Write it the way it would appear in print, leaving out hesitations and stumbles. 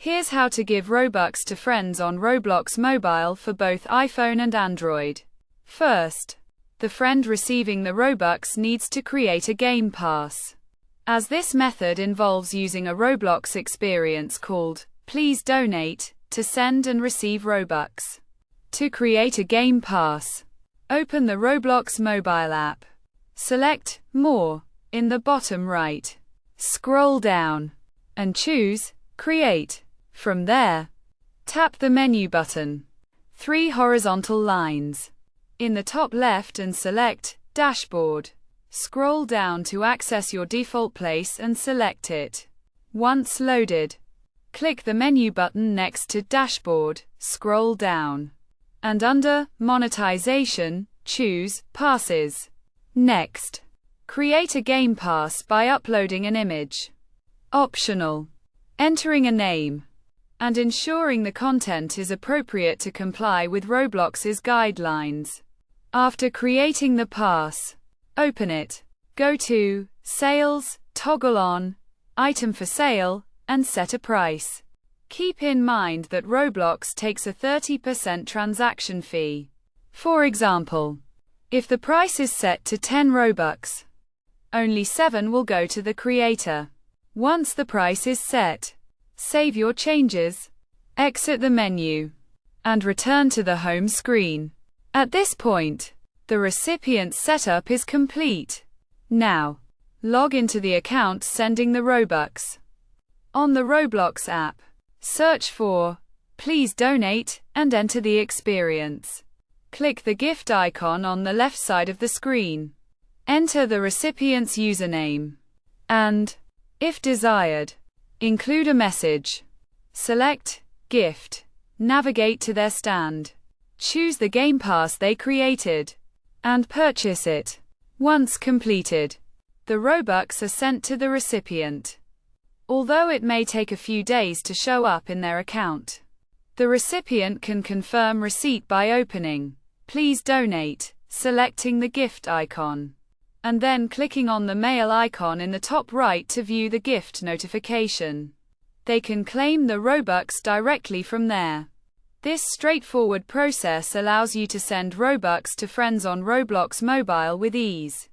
Here's how to give Robux to friends on Roblox Mobile for both iPhone and Android. First, the friend receiving the Robux needs to create a game pass. As this method involves using a Roblox experience called Please Donate to send and receive Robux. To create a game pass, open the Roblox Mobile app. Select More in the bottom right. Scroll down and choose Create. From there, tap the menu button. 3 horizontal lines in the top left and select Dashboard. Scroll down to access your default place and select it. Once loaded, click the menu button next to Dashboard, scroll down, and under Monetization, choose Passes. Next, create a game pass by uploading an image. Optional, entering a name, and ensuring the content is appropriate to comply with Roblox's guidelines. After creating the pass, open it. Go to Sales, toggle on Item for Sale, and set a price. Keep in mind that Roblox takes a 30% transaction fee. For example, if the price is set to 10 Robux, only 7 will go to the creator. Once the price is set, save your changes, exit the menu, and return to the home screen. At this point, the recipient's setup is complete. Now, log into the account sending the Robux. On the Roblox app, search for Please Donate and enter the experience. Click the gift icon on the left side of the screen. Enter the recipient's username and, if desired, include a message. Select Gift. Navigate to their stand. Choose the game pass they created and purchase it. Once completed, the Robux are sent to the recipient. Although it may take a few days to show up in their account, the recipient can confirm receipt by opening Please Donate, selecting the gift icon, and then clicking on the mail icon in the top right to view the gift notification. They can claim the Robux directly from there. This straightforward process allows you to send Robux to friends on Roblox Mobile with ease.